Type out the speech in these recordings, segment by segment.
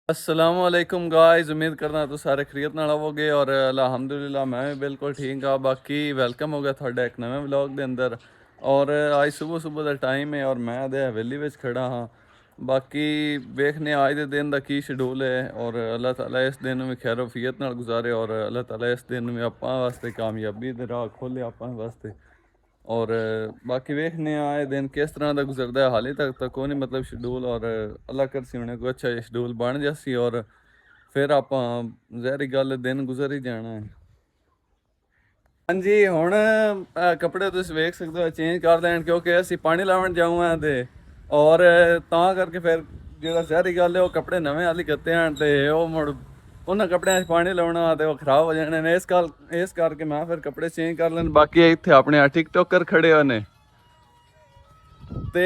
अस्सलाम वालेकुम गाइस। उम्मीद करना तो सारे खैरियत नाल होवोगे और अल्हम्दुलिल्लाह मैं भी बिल्कुल ठीक हाँ। बाकी वेलकम हो गया थोड़ा एक नवे व्लॉग के अंदर। और आज सुबह सुबह का टाइम है और मैं दे हवेली विच खड़ा हाँ। बाकी वेखने आज के दिन का की शेड्यूल है और अल्लाह ताला इस दिन में खैर वफियत नाल गुजारे और अल्लाह ताला इस दिन में आपां वास्ते कामयाबी दे राह खोले आपां वास्ते। और बाकी वेखने आए दिन किस तरह का गुजरता है हाले तक तो कोई नहीं मतलब शेड्यूल और अल्लाह कर सी होने को अच्छा शेड्यूल बन जासी और फिर आप ज़ाहिर गल दिन गुजर ही जाना है। हाँ जी हुण कपड़े तुम वेख सकते हो चेंज कर लैन क्योंकि असी पानी लावन जाऊँ हैं ते और तां करके फिर जो ज़ाहिर गल है वो कपड़े नवे हाली गत्ते हैं ते वो मुड़ उन्हें कपड़े पानी लाना ते वो खराब हो जाने ने इस करके मैं फिर कपड़े चेंज कर लैन। बाकी इतने अपने टिकटॉकर खड़े हुए ने ते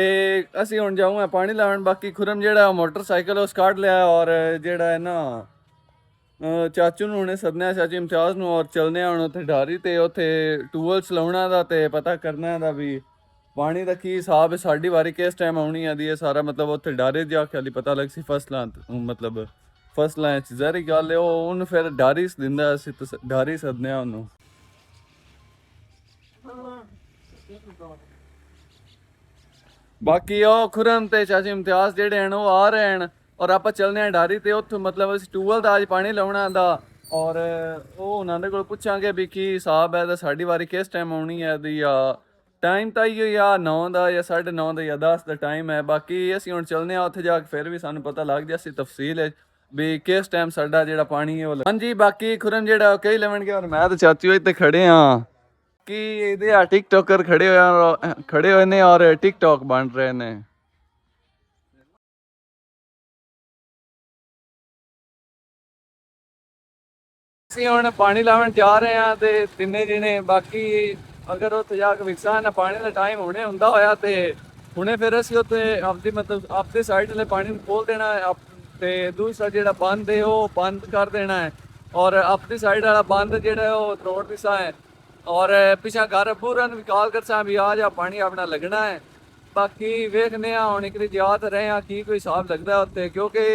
ਅਸੀਂ ਹੁਣ ਜਾਊਂਗਾ ਪਾਣੀ ਲਾਉਣ। ਬਾਕੀ ਖੁਰਮ ਜਿਹੜਾ ਮੋਟਰਸਾਈਕਲ ਉਹ ਸਕਾਟ ਲਿਆ ਔਰ ਜਿਹੜਾ ਹੈ ਨਾ ਚਾਚੂ ਨੂੰ ਹੁਣੇ ਸੱਦਣਾ ਚਾਚੂ ਇਮਤਿਆਜ਼ ਨੂੰ ਔਰ ਚਲਨੇ ਹੁਣ ਉੱਥੇ ਢਾਰੀ ਤੇ ਉੱਥੇ ਟੂਵਲ ਚਲਾਉਣਾ ਦਾ ਤੇ ਪਤਾ ਕਰਨਾ ਦਾ ਵੀ ਪਾਣੀ ਦਾ ਕੀ ਹਿਸਾਬ ਹੈ ਸਾਡੀ ਵਾਰੀ ਕਿਸ ਟਾਈਮ ਆਉਣੀ ਆਦੀ ਹੈ ਸਾਰਾ ਮਤਲਬ ਉੱਥੇ ਢਾਰੇ ਜਾ ਕੇ ਹਾਲੀ ਪਤਾ ਲੱਗ ਸੀ ਮਤਲਬ ਫਸਲਾਂ 'ਚ ਜ਼ਾਰੀ ਗੱਲ ਹੈ ਉਹ ਉਹਨੂੰ ਫਿਰ ਢਾਰੀ ਦਿੰਦਾ ਅਸੀਂ ਢਾਰੀ ਸੱਦਨੇ ਉਹਨੂੰ। ਬਾਕੀ ਉਹ ਖੁਰਮ ਤੇ ਚਾਚੀ ਇਮਤਿਆਜ਼ ਜਿਹੜੇ ਹਨ ਉਹ ਆ ਰਹੇ ਹਨ ਔਰ ਆਪਾਂ ਚੱਲਨੇ ਆ ਢਾਰੀ ਤੇ ਉੱਥੇ ਮਤਲਬ ਅਸੀਂ ਟੂਵਲ ਦਾ ਅੱਜ ਪਾਣੀ ਲਾਉਣਾ ਦਾ ਔਰ ਉਹ ਉਹਨਾਂ ਦੇ ਕੋਲ ਪੁੱਛਾਂਗੇ ਵੀ ਕੀ ਹਿਸਾਬ ਹੈ ਤੇ ਸਾਡੀ ਵਾਰੀ ਕਿਸ ਟਾਈਮ ਆਉਣੀ ਹੈ ਦੀ ਜਾਂ ਟਾਈਮ ਤਾਂ ਹੀ ਜਾਂ 9 ਦਾ ਜਾਂ 9:30 ਦਾ ਜਾਂ 10 ਦਾ ਟਾਈਮ ਹੈ। ਬਾਕੀ ਅਸੀਂ ਹੁਣ ਚੱਲਨੇ ਆ ਉੱਥੇ ਜਾ ਕੇ ਫਿਰ ਵੀ ਸਾਨੂੰ ਪਤਾ ਲੱਗ ਜਾਸੀ ਤਫਸੀਲ ਹੈ ਵੀ ਕਿਸ ਟਾਈਮ ਸਾਡਾ ਜਿਹੜਾ ਪਾਣੀ ਹੈ ਉਹ ਹਾਂਜੀ। ਬਾਕੀ ਖੁਰਮ ਜਿਹੜਾ ਕਈ ਲੈਵਣਗੇ ਔਰ ਮੈਂ ਤੇ ਚਾਚੂ ਇੱਥੇ ਖੜੇ ਹਾਂ कि ਇਹਦੇ ਆ ਟਿਕਟੋਕਰ ਖੜੇ ਹੋਏ ਨੇ ਔਰ ਟਿਕਟੌਕ ਬਣ ਰਹੇ ਨੇ। ਅਸੀਂ ਹੁਣ ਪਾਣੀ ਲਾਉਣ ਜਾ ਰਹੇ ਹਾਂ ਤੇ ਤਿੰਨੇ ਜਣੇ ਬਾਕੀ ਅਗਰ ਉੱਥੇ ਜਾ ਕੇ ਵਿਕਸਾਂ ਨਾ ਪਾਣੀ ਦਾ ਟਾਈਮ ਹੁਣੇ ਹੁੰਦਾ ਹੋਇਆ ਤੇ ਹੁਣੇ ਫਿਰ ਅਸੀਂ ਉੱਥੇ ਆਪਦੀ ਮਤਲਬ ਆਪਦੇ ਸਾਈਡ ਵਾਲੇ ਪਾਣੀ ਨੂੰ ਖੋਲ ਦੇਣਾ ਹੈ ਤੇ ਦੂਸਰਾ ਜਿਹੜਾ ਬੰਦ ਹੈ ਉਹ ਬੰਦ ਕਰ ਦੇਣਾ ਹੈ ਔਰ ਆਪਦੀ ਸਾਈਡ ਵਾਲਾ ਬੰਦ ਜਿਹੜਾ ਹੈ ਉਹ ਤੋੜ ਦਿਸਾ ਹੈ और पिछा घर पूरा भी कॉल कर सा भी आ जा पानी अपना लगना है। बाकी वेखने हूँ एक याद रहे हैं की कोई हिसाब लगता है उत्ते क्योंकि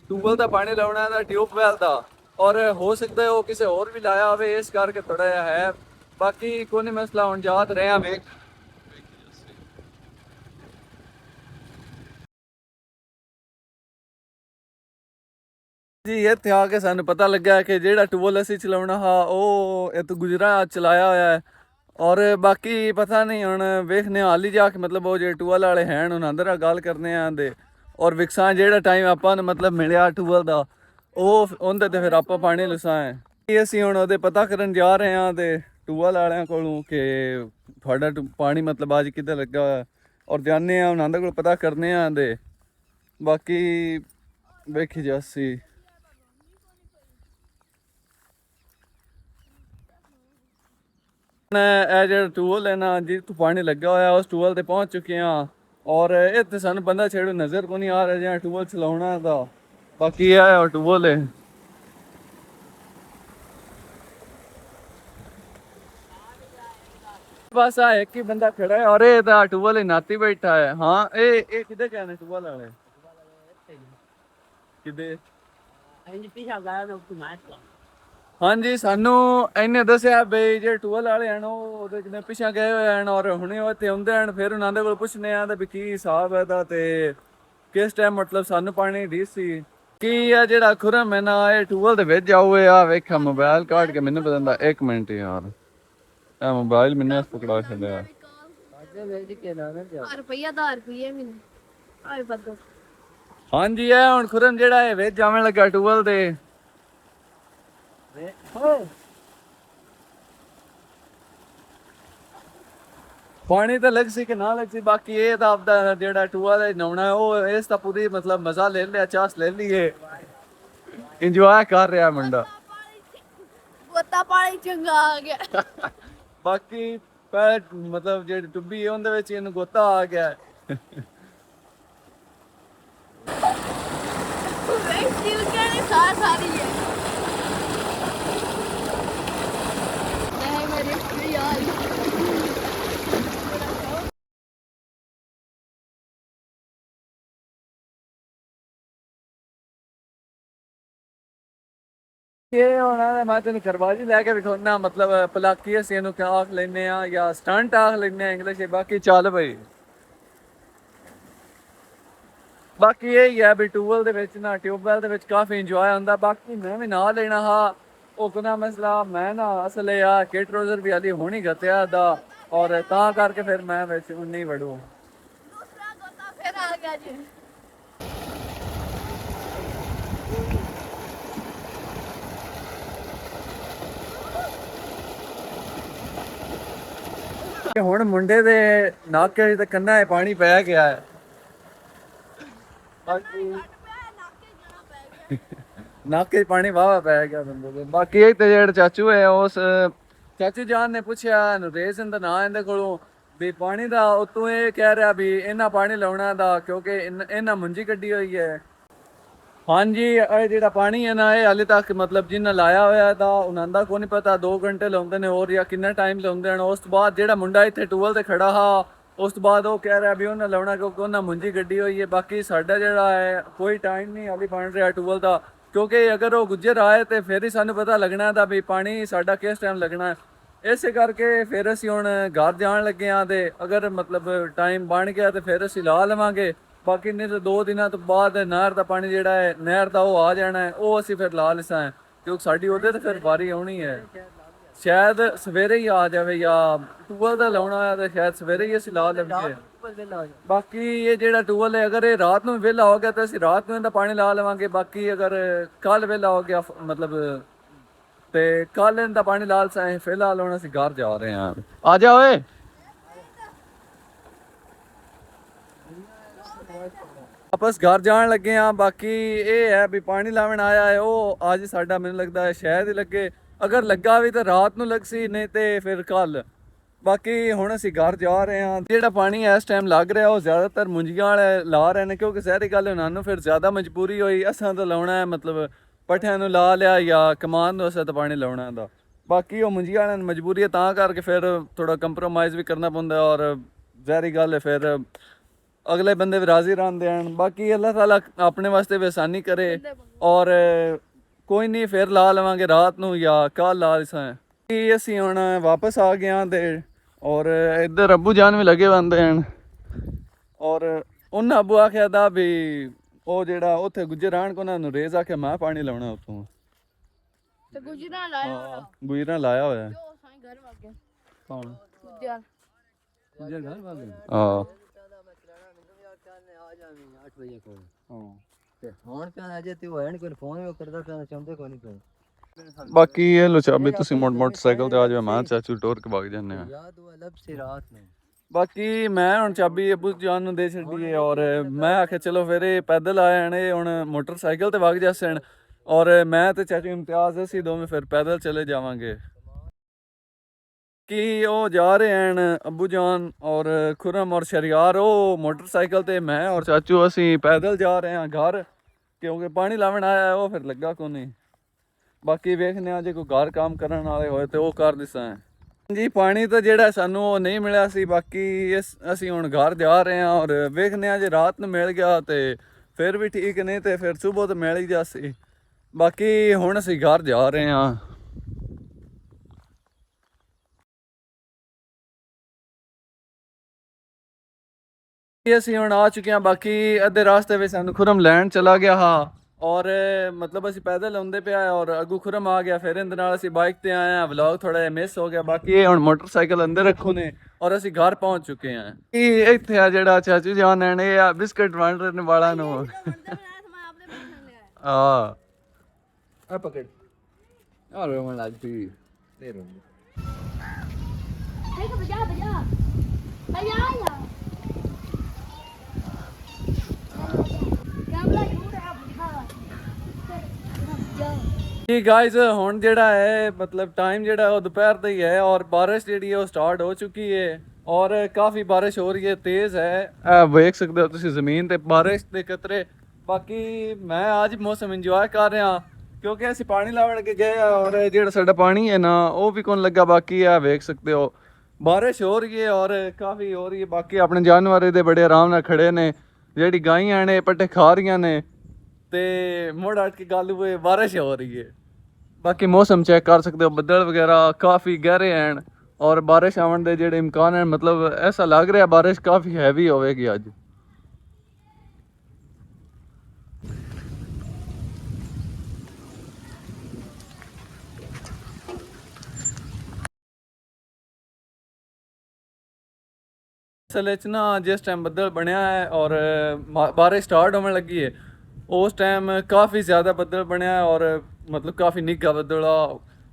ट्यूबवैल का पानी लाना है ट्यूबवैल का और हो सकता है वो किसी और भी लाया हो इस करके थोड़ा जहा है। बाकी कोई नहीं मसला हूँ याद रहे हैं वेख जी इतने आके सानू पता लगा कि जेड़ा टूबल असी चलाना हा वो इत गुजरा चलाया होया है और बाकी पता नहीं हुण वेखने हाली जाके मतलब वो जो टूबल वाले हैं उन्होंने अंदर गल करने आंदे और विकसा जेड़ा टाइम आपां मतलब मिलिया टूबल का वो उनते ते फिर आपां पानी लसा है असी हुण ओहदे पता करन जा रहे हैं ते टूबल वालियां कोलों कि थोड़ा पानी मतलब अज किधर लगा होया और जाने उन्होंने को पता करने आंदे। बाकी वेखी जासी जो टूबल है ना जित पानी लगा होया उस टूबल ते पहुंच चुके हैं और इतने सानू बंदा छेड़ो नजर को नहीं आ रहा जहाँ टूबल चलाना था। बाकी है टूबल है बस आ एक ही बंदा खड़ा है और ये टूबल ही नाती बैठा है। हाँ ये किधर कहने टूबल वाले किधर हाँ जी सानू इन्हें दसिया बई जो टूबल वाले हैं वो पिछा गए हुए हैं और हुणे इतने आते हैं फिर उन्होंने को पुछने भी की हिसाब है ते किस टाइम मतलब सानू पानी डी सी की है जेड़ा खुरम है ना ये टूबल दे विच जाओ आ वेखा मोबाइल काट के मैनू पता एक मिनट यार मोबाइल मैंने पकड़ा छड़िया हाँ जी है हुण खुरम जेड़ा है विच जावन लगा टूबल दे पानी तो लग सी कि ना लग सी। बाकी ये तो आपका जेड़ा टूबल नहाना है वो इसका पूरी मतलब मजा ले लिया चास ले लिए इंजॉय कर रहा है मुंडा गोता पानी चंगा आ गया बाकी पैर मतलब जेड़ी टुब्बी है उनदे विच इन्हू गोता आ गया है ਇਹ ਹੋਣਾ ਮੈਂ ਤੈਨੂੰ ਕਰਵਾਜੀ ਲੈ ਕੇ ਵਿਖਾਉਣਾ ਮਤਲਬ ਪਲਾਕੀ ਅਸੀਂ ਇਹਨੂੰ ਕਿਆ ਆਖ ਲੈਨੇ ਆ ਜਾਂ ਸਟੰਟ ਆਖ ਲੈਨੇ ਆ ਇੰਗਲਿਸ਼ ਬਾਕੀ ਚੱਲ ਬਈ ਬਾਕੀ ਇਹ ਹੀ ਹੈ ਵੀ ਟਿਊਬਵੈਲ ਦੇ ਵਿੱਚ ਨਾ ਟਿਊਬਵੈਲ ਦੇ ਵਿੱਚ ਕਾਫੀ ਇੰਜੋਏ ਹੁੰਦਾ ਬਾਕੀ ਮੈਂ ਵੀ ਨਾ ਲੈਣਾ ਹਾਂ ਉਹ ਕਹਿੰਦਾ ਮਸਲਾ ਮੈਂ ਨਾ ਅਸਲੇ ਆ ਕਿਟ ਰੋਜ਼ਰ ਵੀ ਹਾਲੀ ਹੋਣੀ ਗਤਿਆ ਦਾ ਔਰ ਤਾਂ ਕਰਕੇ ਫਿਰ ਮੈਂ ਵਿੱਚ ਉਨੀ ਵੜੂ ਦੂਸਰਾ ਗੋਤਾ ਫਿਰ ਆ ਗਿਆ ਜੀ ਹੁਣ ਮੁੰਡੇ ਦੇ ਨਾਕੇ ਤੇ ਕੰਨਾਂ 'ਚ ਪਾਣੀ ਪੈ ਗਿਆ ਹੈ ਬਾਕੀ ਨਾਕੇ 'ਚ ਪਾਣੀ ਵਾਵਾ ਪੈ ਗਿਆ ਬੰਦੇ ਦੇ ਬਾਕੀ ਇਹ ਤੇ ਜਿਹੜੇ ਚਾਚੂ ਹੈ ਉਸ ਚਾਚੂ ਜਾਨ ਨੇ ਪੁੱਛਿਆ ਨਰੇਸ਼ ਦਾ ਨਾਂ ਇਹਦੇ ਕੋਲੋਂ ਵੀ ਪਾਣੀ ਦਾ ਉਤੋਂ ਇਹ ਕਹਿ ਰਿਹਾ ਵੀ ਇਹਨਾਂ ਪਾਣੀ ਲਾਉਣਾ ਦਾ ਕਿਉਂਕਿ ਇਹਨਾਂ ਮੁੰਜੀ ਕੱਢੀ ਹੋਈ ਹੈ ਹਾਂਜੀ ਇਹ ਜਿਹੜਾ ਪਾਣੀ ਹੈ ਨਾ ਇਹ ਹਾਲੇ ਤੱਕ ਮਤਲਬ ਜਿੰਨਾ ਲਾਇਆ ਹੋਇਆ ਤਾਂ ਉਹਨਾਂ ਦਾ ਕੋਈ ਨਹੀਂ ਪਤਾ 2 ਘੰਟੇ ਲਾਉਂਦੇ ਨੇ ਹੋਰ ਜਾਂ ਕਿੰਨਾ ਟਾਈਮ ਲਾਉਂਦੇ ਹਨ ਉਸ ਤੋਂ ਬਾਅਦ ਜਿਹੜਾ ਮੁੰਡਾ ਇੱਥੇ ਟੂਵਲ ਤੇ ਖੜਾ ਹਾ ਉਸ ਤੋਂ ਬਾਅਦ ਉਹ ਕਹਿ ਰਿਹਾ ਵੀ ਉਹਨਾਂ ਲਾਉਣਾ ਕਿਉਂਕਿ ਉਹਨਾਂ ਮੁੰਜੀ ਗੱਡੀ ਹੋਈ ਹੈ ਬਾਕੀ ਸਾਡਾ ਜਿਹੜਾ ਹੈ ਕੋਈ ਟਾਈਮ ਨਹੀਂ ਹਾਲੇ ਬਣ ਰਿਹਾ ਟੂਵਲ ਦਾ ਕਿਉਂਕਿ ਅਗਰ ਉਹ ਗੁੱਜਰ ਆਏ ਤੇ ਫਿਰ ਹੀ ਸਾਨੂੰ ਪਤਾ ਲੱਗਣਾ ਦਾ ਵੀ ਪਾਣੀ ਸਾਡਾ ਕਿਸ ਟਾਈਮ ਲੱਗਣਾ ਹੈ ਇਸੇ ਕਰਕੇ ਫਿਰ ਅਸੀਂ ਹੁਣ ਘਰ ਜਾਣ ਲੱਗੇ ਆ ਤੇ ਅਗਰ ਮਤਲਬ ਟਾਈਮ ਬਣ ਗਿਆ ਤੇ ਫਿਰ ਅਸੀਂ ਲਾ ਲਵਾਂਗੇ ਬਾਕੀ ਨਹੀਂ ਤਾਂ 2 ਦਿਨਾਂ ਤੋਂ ਬਾਅਦ ਨਹਿਰ ਦਾ ਪਾਣੀ ਜਿਹੜਾ ਹੈ ਨਹਿਰ ਦਾ ਉਹ ਆ ਜਾਣਾ ਹੈ ਉਹ ਅਸੀਂ ਫਿਰ ਲਾ ਲਿਸਾਂ ਕਿਉਂਕਿ ਸਾਡੀ ਉਹਦੇ ਤੇ ਫਿਰ ਵਾਰੀ ਆਉਣੀ ਹੈ ਸ਼ਾਇਦ ਸਵੇਰੇ ਹੀ ਆ ਜਾਵੇ ਜਾਂ ਟੂਵਲ ਦਾ ਲਾਉਣਾ ਹੋਇਆ ਤਾਂ ਸ਼ਾਇਦ ਸਵੇਰੇ ਹੀ ਅਸੀਂ ਲਾ ਲਵਾਂਗੇ ਬਾਕੀ ਇਹ ਜਿਹੜਾ ਟੂਵਲ ਹੈ ਅਗਰ ਇਹ ਰਾਤ ਨੂੰ ਵਿਹਲਾ ਹੋ ਗਿਆ ਤਾਂ ਅਸੀਂ ਰਾਤ ਨੂੰ ਇਹਦਾ ਪਾਣੀ ਲਾ ਲਵਾਂਗੇ ਬਾਕੀ ਅਗਰ ਕੱਲ ਵਿਹਲਾ ਹੋ ਗਿਆ ਮਤਲਬ ਤੇ ਕੱਲ ਇਹਦਾ ਪਾਣੀ ਲਾ ਲਸਾਂ ਫਿਲਹਾਲ ਹੁਣ ਅਸੀਂ ਘਰ ਜਾ ਰਹੇ ਹਾਂ ਆ ਜਾ ਓਏ ਵਾਪਸ ਘਰ ਜਾਣ ਲੱਗੇ ਆ ਬਾਕੀ ਇਹ ਹੈ ਵੀ ਪਾਣੀ ਲਾਵਣ ਆਇਆ ਹੈ ਉਹ ਅੱਜ ਸਾਡਾ ਮੈਨੂੰ ਲੱਗਦਾ ਹੈ ਸ਼ਾਇਦ ਹੀ ਲੱਗੇ ਅਗਰ ਲੱਗਾ ਵੀ ਤਾਂ ਰਾਤ ਨੂੰ ਲੱਗ ਸੀ ਨਹੀਂ ਤੇ ਫਿਰ ਕੱਲ ਬਾਕੀ ਹੁਣ ਅਸੀਂ ਘਰ ਜਾ ਰਹੇ ਹਾਂ ਜਿਹੜਾ ਪਾਣੀ ਇਸ ਟਾਈਮ ਲੱਗ ਰਿਹਾ ਉਹ ਜ਼ਿਆਦਾਤਰ ਮੁੰਜੀਆਂ ਵਾਲੇ ਲਾ ਰਹੇ ਨੇ ਕਿਉਂਕਿ ਸਾਰੀ ਗੱਲ ਉਹਨਾਂ ਨੂੰ ਫਿਰ ਜ਼ਿਆਦਾ ਮਜਬੂਰੀ ਹੋਈ ਅਸਾਂ ਤਾਂ ਲਾਉਣਾ ਹੈ ਮਤਲਬ ਪੱਠਿਆਂ ਨੂੰ ਲਾ ਲਿਆ ਜਾਂ ਕਮਾਨ ਨੂੰ ਅਸਾਂ ਤਾਂ ਪਾਣੀ ਲਾਉਣਾ ਦਾ ਬਾਕੀ ਉਹ ਮੁੰਜੀਆਂ ਵਾਲਿਆਂ ਨੂੰ ਮਜਬੂਰੀ ਹੈ ਤਾਂ ਕਰਕੇ ਫਿਰ ਥੋੜਾ ਕੰਪਰੋਮਾਈਜ਼ ਵੀ ਕਰਨਾ ਪੈਂਦਾ ਔਰ ਜ਼ਾਹਰੀ ਗੱਲ ਹੈ ਫਿਰ ਅਗਲੇ ਬੰਦੇ ਵੀ ਰਾਜ਼ੀ ਰਹਿੰਦੇ ਹਨ ਬਾਕੀ ਅੱਲਾਹ ਤਾਲਾ ਆਪਣੇ ਵਾਸਤੇ ਵੀ ਆਸਾਨੀ ਕਰੇ ਔਰ ਕੋਈ ਨਹੀਂ ਫਿਰ ਲਾ ਲਵਾਂਗੇ ਰਾਤ ਨੂੰ ਜਾਂ ਕੱਲ ਲਾ ਲਿਸਾਂ ਅਸੀਂ ਹੁਣ ਵਾਪਸ ਆ ਗਏ ਹਾਂ ਤੇ ਔਰ ਇੱਧਰ ਅੱਬੂ ਜਾਨ ਵੀ ਲੱਗੇ ਬੰਦੇ ਹਨ ਔਰ ਉਹਨਾਂ ਅੱਬੂ ਆਖਿਆ ਦਾ ਵੀ ਉਹ ਜਿਹੜਾ ਉੱਥੇ ਗੁੱਜਰ ਆਣ ਕੋ ਉਹਨਾਂ ਨੂੰ ਰੇਜ਼ ਆਖਿਆ ਮੈਂ ਪਾਣੀ ਲਾਉਣਾ ਉੱਥੋਂ ਤੇ ਗੁਜਰਾਂ ਲਾਇਆ ਹੋਇਆ ਗੁਜਰਾਂ ਲਾਇਆ ਹੋਇਆ ਜੋ ਸਾਈਂ ਘਰ ਵਗ ਗਿਆ ਕੌਣ ਗੁਜਰ ਗੁਜਰ ਘਰ ਵਗ ਗਿਆ ਹਾਂ ਬਾਕੀ ਇਹ ਲੋ ਚਾਬੀ ਤੁਸੀਂ ਮੋਟਰਸਾਈਕਲ ਤੇ ਆ ਜਾਓ ਮੈਂ ਚਾਚੂ ਟੋਰ ਕੇ ਵਗ ਜਾਂਦੇ ਆ ਬਾਕੀ ਮੈਂ ਹੁਣ ਚਾਬੀ ਅੱਬੂ ਜਾਨ ਨੂੰ ਦੇ ਛੱਡੀ ਔਰ ਮੈਂ ਆਖਿਆ ਚਲੋ ਫਿਰ ਇਹ ਪੈਦਲ ਆਏ ਨੇ ਹੁਣ ਮੋਟਰਸਾਈਕਲ ਤੇ ਵਗ ਜਾਸਣ ਔਰ ਮੈਂ ਤੇ ਚਾਚੂ ਇਮਤਿਆਜ਼ ਅਸੀਂ ਦੋਵੇਂ ਫਿਰ ਪੈਦਲ ਚਲੇ ਜਾਵਾਂਗੇ ਕਿ ਉਹ ਜਾ ਰਹੇ ਹਨ ਅੱਬੂ ਜਾਨ ਔਰ ਖੁਰਮ ਔਰ ਸ਼ਰਿਆਰ ਉਹ ਮੋਟਰਸਾਈਕਲ ਤੇ ਮੈਂ ਔਰ ਚਾਚੂ ਅਸੀਂ ਪੈਦਲ ਜਾ ਰਹੇ ਹਾਂ ਘਰ ਕਿਉਂਕਿ ਪਾਣੀ ਲਾਵਣ ਆਇਆ ਉਹ ਫਿਰ ਲੱਗਾ ਕੋ ਨਹੀਂ ਬਾਕੀ ਵੇਖਦੇ ਆ ਜੇ ਕੋਈ ਘਰ ਕੰਮ ਕਰਨ ਵਾਲੇ ਹੋਏ ਤੇ ਉਹ ਕਰ ਦਿਸਾਂ ਜੀ ਪਾਣੀ ਤਾਂ ਜਿਹੜਾ ਸਾਨੂੰ ਉਹ ਨਹੀਂ ਮਿਲਿਆ ਸੀ ਬਾਕੀ ਅਸੀਂ ਹੁਣ ਘਰ ਜਾ ਰਹੇ ਹਾਂ ਔਰ ਵੇਖਦੇ ਆ ਜੇ ਰਾਤ ਨੂੰ ਮਿਲ ਗਿਆ ਤੇ ਫਿਰ ਵੀ ਠੀਕ ਨਹੀਂ ਤੇ ਫਿਰ ਸਵੇਰ ਤੋਂ ਮਿਲ ਹੀ ਜਾਸੀ ਬਾਕੀ ਹੁਣ ਅਸੀਂ ਘਰ ਜਾ ਰਹੇ ਹਾਂ ਅਸੀਂ ਹੁਣ ਆ ਚੁੱਕੇ ਹਾਂ ਬਾਕੀ ਅੱਧੇ ਰਾਸਤੇ ਵਿੱਚ ਸਾਨੂੰ ਖੁਰਮ ਲੈਣ ਚਲਾ ਗਿਆ ਹਾਂ ਔਰ ਮਤਲਬ ਅਸੀਂ ਪੈਦਲ ਆਉਂਦੇ ਪਿਆ ਔਰ ਅੱਗੂ ਖੁਰਮ ਆ ਗਿਆ ਫਿਰ ਇਹਦੇ ਨਾਲ ਅਸੀਂ ਬਾਈਕ ਤੇ ਆਏ ਹਾਂ ਵਲੌਗ ਥੋੜਾ ਜਿਹਾ ਮਿਸ ਹੋ ਗਿਆ ਬਾਕੀ ਇਹ ਹੁਣ ਮੋਟਰਸਾਈਕਲ ਅੰਦਰ ਰੱਖੋ ਨੇ ਔਰ ਅਸੀਂ ਘਰ ਪਹੁੰਚ ਚੁੱਕੇ ਹਾਂ ਇਹ ਇੱਥੇ ਆ ਜਿਹੜਾ ਚਾਚੂ ਜਾਨ ਹੈ ਇਹ ਆ ਬਿਸਕਟ ਵੰਡ ਰਹੇ ਨੇ ਵਾਲਾ ਨੂੰ ਹਾਂ ਆ ਪਕੜ ਆ ਰੋਣ ਲੱਗ ਪਈ ਦੇ ਰੋ ਦੇਖ ਬਜਾ ਬਜਾ ਆਇਆ ਆਇਆ ਜੀ ਗਾਇਜ਼ ਹੁਣ ਜਿਹੜਾ ਹੈ ਮਤਲਬ ਟਾਈਮ ਜਿਹੜਾ ਉਹ ਦੁਪਹਿਰ ਦਾ ਹੀ ਹੈ ਔਰ ਬਾਰਿਸ਼ ਜਿਹੜੀ ਹੈ ਉਹ ਸਟਾਰਟ ਹੋ ਚੁੱਕੀ ਹੈ ਔਰ ਕਾਫੀ ਬਾਰਿਸ਼ ਹੋ ਰਹੀ ਹੈ ਤੇਜ਼ ਹੈ ਵੇਖ ਸਕਦੇ ਹੋ ਤੁਸੀਂ ਜ਼ਮੀਨ ਤੇ ਬਾਰਿਸ਼ ਦੇ ਕਤਰੇ ਬਾਕੀ ਮੈਂ ਅੱਜ ਮੌਸਮ ਇੰਜੋਏ ਕਰ ਰਿਹਾ ਕਿਉਂਕਿ ਅਸੀਂ ਪਾਣੀ ਲਾਵਣ ਕੇ ਗਏ ਔਰ ਜਿਹੜਾ ਸਾਡਾ ਪਾਣੀ ਹੈ ਨਾ ਉਹ ਵੀ ਕੋਣ ਲੱਗਾ ਬਾਕੀ ਆ ਵੇਖ ਸਕਦੇ ਹੋ ਬਾਰਿਸ਼ ਹੋ ਰਹੀ ਹੈ ਔਰ ਕਾਫੀ ਹੋ ਰਹੀ ਹੈ ਬਾਕੀ ਆਪਣੇ ਜਾਨਵਰ ਇਹਦੇ ਬੜੇ ਆਰਾਮ ਨਾਲ ਖੜੇ ਨੇ ਜਿਹੜੀ ਗਾਈਆਂ ਨੇ ਪੱਠੇ ਖਾ ਰਹੀਆਂ ਨੇ ਤੇ ਮੁੜ ਹਟ ਕੇ ਗੱਲ ਹੋਏ ਬਾਰਿਸ਼ ਹੋ ਰਹੀ ਹੈ बाकी मौसम चेक कर सकते हो, बदल वगैरह काफ़ी गहरे हैं और बारिश आवन के जेडे इम्कान हैं, मतलब ऐसा लग रहा है बारिश काफ़ी हैवी होगी अज। असल च ना जिस टाइम बदल बनया है और बारिश स्टार्ट होने लगी है उस टाइम काफ़ी ज़्यादा बदल बनया है और मतलब काफ़ी निग्गा बदल आ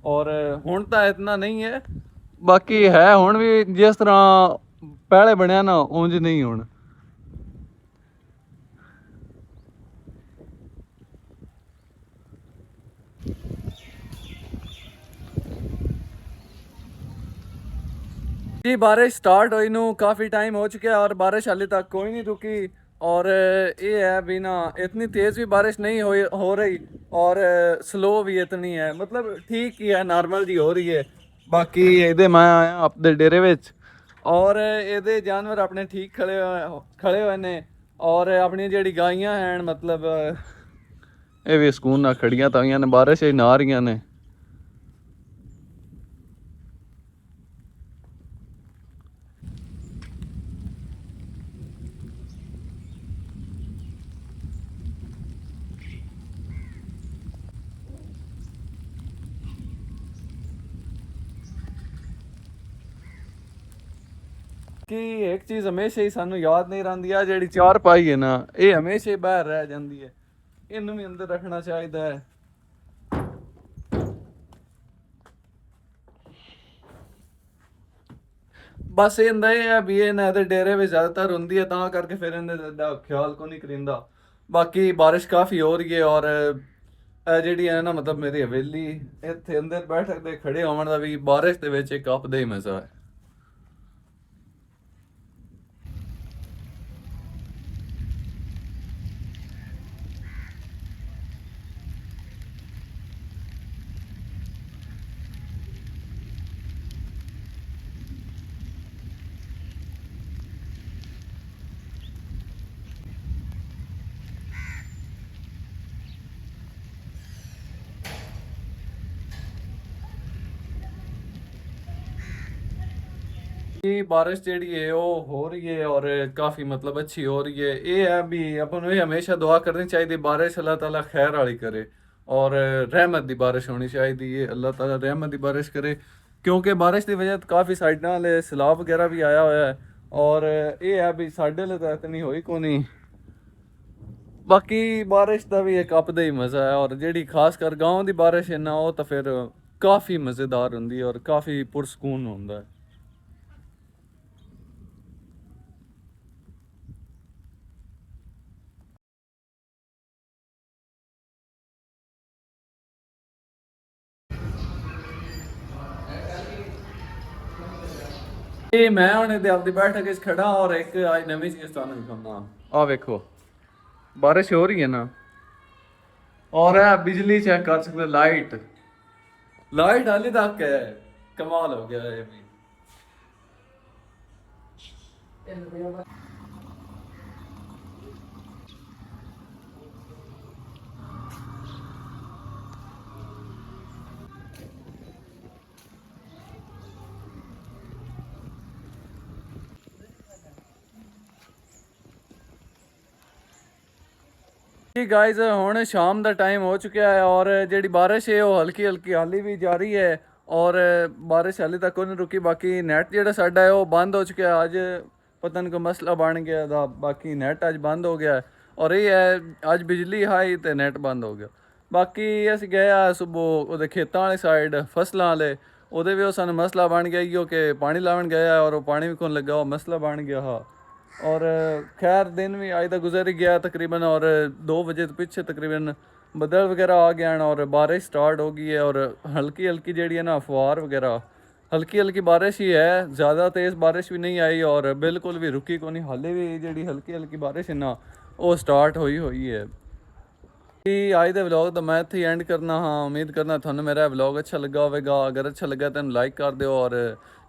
और हुण तो इतना नहीं है, बाकी है हुण भी जिस तरह पहले बनया ना उंज नहीं हुण। जी बारिश स्टार्ट हुई नू काफ़ी टाइम हो चुका है और बारिश हाले तक कोई नहीं रुकी और ये है भी ना इतनी तेज़ भी बारिश नहीं हो रही और स्लो भी इतनी है, मतलब ठीक ही है, नॉर्मल जी हो रही है। बाकी ये मैं आया अपने डेरे विच और ये जानवर अपने ठीक खड़े हुए ने और अपनी जी गाइयाँ हैं मतलब ये भी सकून ना खड़ियाँ ताइयां ने, बारिश ही ना रही ने। कि एक चीज़ हमेशा ही सानू याद नहीं रही आ जी चार पाई है ना, ये हमेशा ही बाहर रह जाती है, इनू भी अंदर रखना चाहिए है। बस ये है भी ये ना डेरे में ज़्यादातर होंगी है ता करके फिर इन्हें ख्याल को नहीं करिंदा। बाकी बारिश काफ़ी हो रही है और जी है ना मतलब मेरी हवेली इतने अंदर बैठक दे खड़े होने का भी बारिश के विच एक अपदा ही मज़ा है। ये बारिश जी है वो हो रही है और काफ़ी मतलब अच्छी हो रही है। ये है भी अपन ये हमेशा दुआ करनी चाहिए बारिश अल्लाह ताला खैर वाली करे और रहमत की बारिश होनी चाहिए, अल्लाह ताला रहमत की बारिश करे क्योंकि बारिश की वजह तो काफ़ी साइडा वाले सैलाब वगैरह भी आया हुआ है और ये है भी साढ़े लिए तो इतनी होई को नहीं। बाकी बारिश का भी एक अपदा ही मज़ा है और जी खास कर गाँव की बारिश है ना वो तो फिर काफ़ी मज़ेदार होंगी और काफ़ी पुरसकून होंदा है। ये मैं हुणे ते आपदी बैठक च खड़ा और एक आज नवी चीज तुहानू दिखाना। आ वेखो बारिश हो रही है ना और है बिजली चेक कर सकते, लाइट लाइट हाली तक है, कमाल हो गया है भी। जी गाइस हुण शाम का टाइम हो चुका है और जी बारिश है वो हल्की हल्की हाली भी जा रही है और बारिश हाली तक नहीं रुकी। बाकी नैट जो साडा है वो बंद हो चुका है, अज पता नहीं कोई मसला बन गया था, बाकी नैट अज बंद हो गया है और ये है अज बिजली आई तो नैट बंद हो गया। बाकी अस गए सुबह वो खेतों वाली साइड फसलों वाले उहदे भी सानू मसला बन गया इो कि पानी लावन गया और वो पानी भी कौन लगा, वो मसला बन गया हाँ और खैर दिन भी अज तक गुजर ही गया तकरीबन और 2 बजे तो पीछे तकरीबन बदल वगैरह आ गया और बारिश स्टार्ट हो गई है और हल्की हल्की जी है ना अफवार वगैरह हल्की हल्की बारिश ही है, ज़्यादा तेज़ बारिश भी नहीं आई और बिल्कुल भी रुकी को नहीं, हाले भी जी हल्की हल्की बारिश है ना वो स्टार्ट हुई है। कि आज का व्लॉग तो मैं इत्थे एंड करना हाँ, उम्मीद करना थानू मेरा व्लॉग अच्छा लगा होगा, अगर अच्छा लगा तो लाइक कर दो और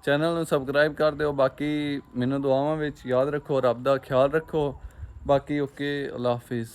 चैनल में सबसक्राइब कर दो। बाकी मैनू दुआवां विच याद रखो, रब दा ख्याल रखो। बाकी ओके, अल्लाह हाफिज़।